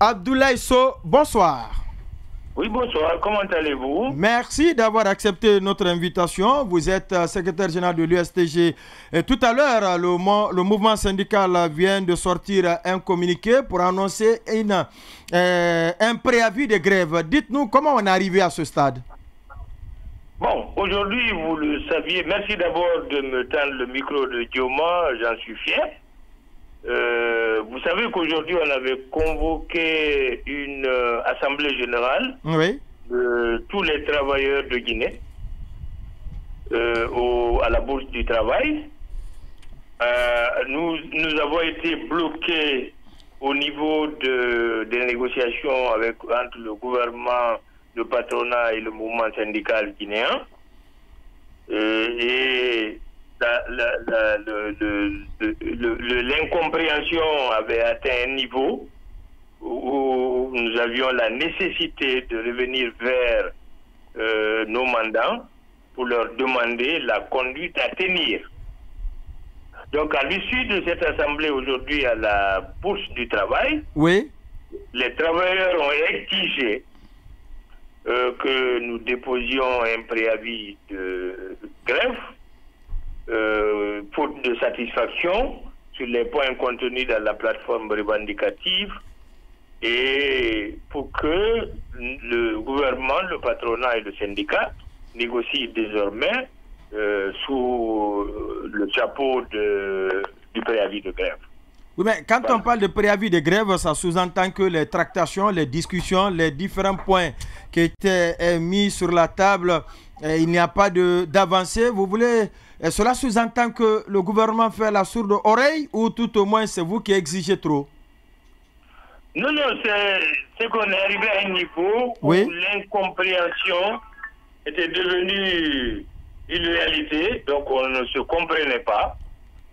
Abdoulaye Sow, bonsoir. Oui, bonsoir. Comment allez-vous? Merci d'avoir accepté notre invitation. Vous êtes secrétaire général de l'USTG. Tout à l'heure, le mouvement syndical vient de sortir un communiqué pour annoncer un préavis de grève. Dites-nous comment on est arrivé à ce stade. Bon, aujourd'hui, vous le saviez, merci d'abord de me tendre le micro de Dioma, j'en suis fier. Vous savez qu'aujourd'hui, on avait convoqué une assemblée générale de tous les travailleurs de Guinée à la Bourse du Travail. Nous avons été bloqués au niveau des négociations entre le gouvernement, le patronat et le mouvement syndical guinéen. Et l'incompréhension avait atteint un niveau où nous avions la nécessité de revenir vers nos mandants pour leur demander la conduite à tenir. Donc, à l'issue de cette assemblée aujourd'hui à la Bourse du Travail, les travailleurs ont exigé que nous déposions un préavis de grève faute de satisfaction sur les points contenus dans la plateforme revendicative et pour que le gouvernement, le patronat et le syndicat négocient désormais sous le chapeau du préavis de grève. Oui, mais quand on parle de préavis de grève, ça sous-entend que les tractations, les discussions, les différents points qui étaient mis sur la table, il n'y a pas d'avancée. Vous voulez, cela sous-entend que le gouvernement fait la sourde oreille ou tout au moins c'est vous qui exigez trop? Non, c'est qu'on est arrivé à un niveau où l'incompréhension était devenue une réalité, donc on ne se comprenait pas.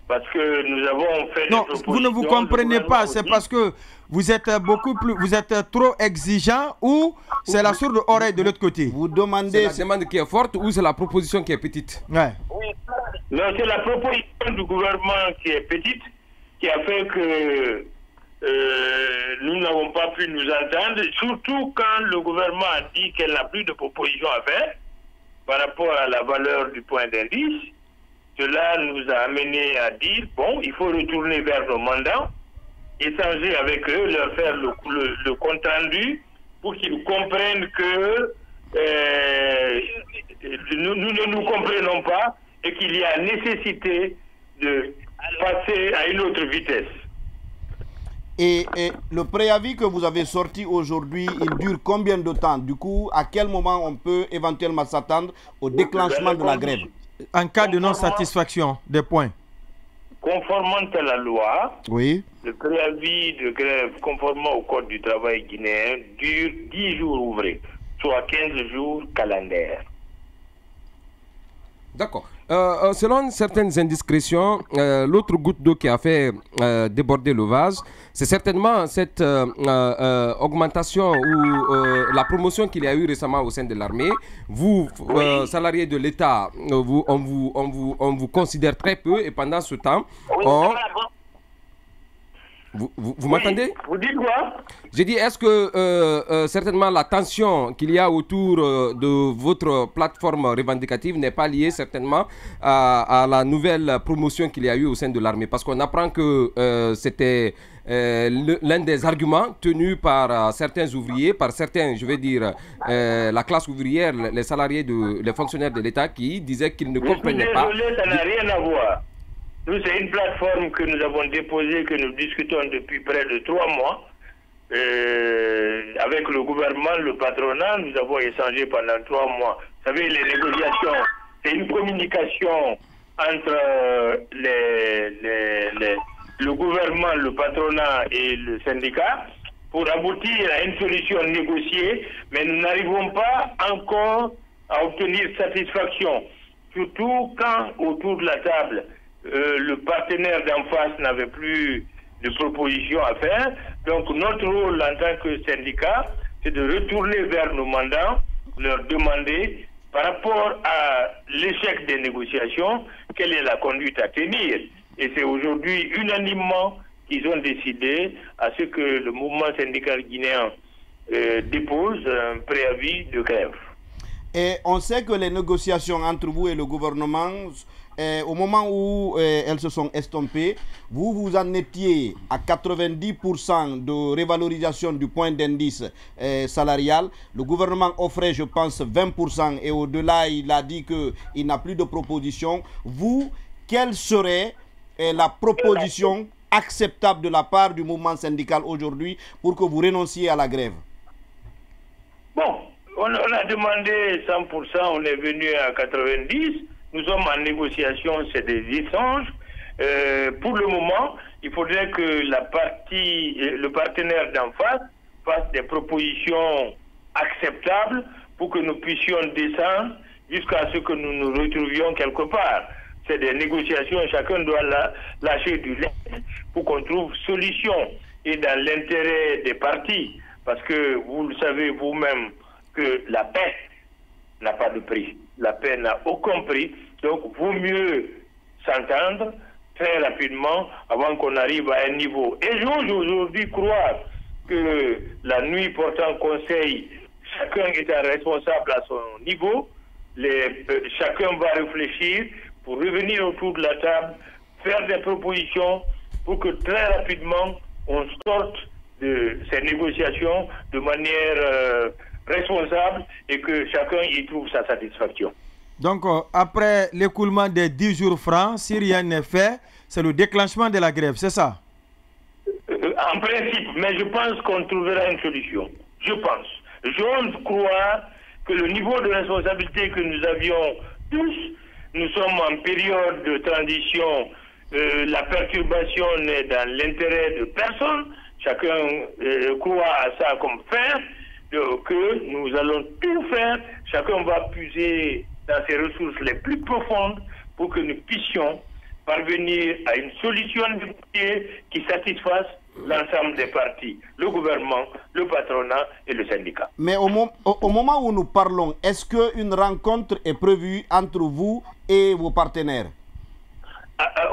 Parce que nous avons fait des propositions. Vous ne vous comprenez pas, c'est parce que vous êtes vous êtes trop exigeant ou c'est la sourde oreille de l'autre côté? Vous demandez. C'est la demande qui est forte ou c'est la proposition qui est petite? Non, c'est la proposition du gouvernement qui est petite qui a fait que nous n'avons pas pu nous entendre, surtout quand le gouvernement a dit qu'elle n'a plus de proposition à faire par rapport à la valeur du point d'indice. Cela nous a amené à dire, bon, il faut retourner vers nos mandants, échanger avec eux, leur faire le compte-rendu pour qu'ils comprennent que nous ne nous comprenons pas et qu'il y a nécessité de passer à une autre vitesse. Et le préavis que vous avez sorti aujourd'hui, il dure combien de temps? Du coup, à quel moment on peut éventuellement s'attendre au déclenchement de la grève? En cas de non-satisfaction des points. Conformément à la loi, le préavis de grève conformément au Code du travail guinéen dure 10 jours ouvrés, soit 15 jours calendaires. D'accord. Selon certaines indiscrétions, l'autre goutte d'eau qui a fait déborder le vase, c'est certainement cette augmentation ou la promotion qu'il y a eu récemment au sein de l'armée. Vous, salariés de l'État, on vous considère très peu et pendant ce temps, Vous m'entendez? Vous dites quoi? J'ai dit, est-ce que certainement la tension qu'il y a autour de votre plateforme revendicative n'est pas liée certainement à la nouvelle promotion qu'il y a eu au sein de l'armée? Parce qu'on apprend que c'était l'un des arguments tenus par certains ouvriers, par certains, je vais dire, la classe ouvrière, les salariés, les fonctionnaires de l'État qui disaient qu'ils ne comprenaient pas. Désolé, ça n'a rien à voir. Nous, c'est une plateforme que nous avons déposée, que nous discutons depuis près de 3 mois. Avec le gouvernement, le patronat, nous avons échangé pendant 3 mois. Vous savez, les négociations, c'est une communication entre le gouvernement, le patronat et le syndicat pour aboutir à une solution négociée, mais nous n'arrivons pas encore à obtenir satisfaction. Surtout quand, autour de la table, le partenaire d'en face n'avait plus de propositions à faire. Donc notre rôle en tant que syndicat, c'est de retourner vers nos mandants, leur demander, par rapport à l'échec des négociations, quelle est la conduite à tenir. Et c'est aujourd'hui unanimement ils ont décidé à ce que le mouvement syndical guinéen dépose un préavis de grève. Et on sait que les négociations entre vous et le gouvernement, au moment où elles se sont estompées, vous en étiez à 90% de révalorisation du point d'indice salarial. Le gouvernement offrait, je pense, 20% et au-delà, il a dit qu'il n'a plus de proposition. Vous, quelle serait la proposition acceptable de la part du mouvement syndical aujourd'hui pour que vous renonciez à la grève? Bon, on a demandé 100%, on est venu à 90%. Nous sommes en négociation, c'est des échanges. Pour le moment, il faudrait que le partenaire d'en face fasse des propositions acceptables pour que nous puissions descendre jusqu'à ce que nous nous retrouvions quelque part. C'est des négociations, chacun doit lâcher du lait pour qu'on trouve solution et dans l'intérêt des partis. Parce que vous le savez vous-même que la paix n'a pas de prix. La paix n'a aucun prix. Donc, vaut mieux s'entendre très rapidement avant qu'on arrive à un niveau. Et j'ose aujourd'hui croire que la nuit portant conseil, chacun étant responsable à son niveau, chacun va réfléchir pour revenir autour de la table, faire des propositions pour que très rapidement on sorte de ces négociations de manière responsable et que chacun y trouve sa satisfaction. Donc, après l'écoulement des 10 jours francs, si rien n'est fait, c'est le déclenchement de la grève, c'est ça? En principe, mais je pense qu'on trouvera une solution. Je pense. J'ose croire que le niveau de responsabilité que nous avions tous, nous sommes en période de transition, la perturbation n'est dans l'intérêt de personne, chacun croit à ça comme faire, que nous allons tout faire, chacun va puiser dans ses ressources les plus profondes pour que nous puissions parvenir à une solution qui satisfasse l'ensemble des partis, le gouvernement, le patronat et le syndicat. Mais au moment où nous parlons, est-ce qu'une rencontre est prévue entre vous et vos partenaires?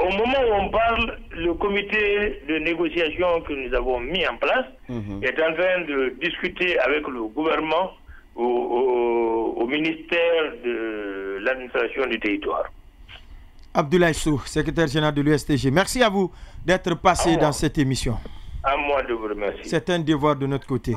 Au moment où on parle, le comité de négociation que nous avons mis en place est en train de discuter avec le gouvernement au ministère de l'administration du territoire. Abdoulaye Sow, secrétaire général de l'USTG, merci à vous d'être passé dans cette émission. À moi de vous remercier. C'est un devoir de notre côté.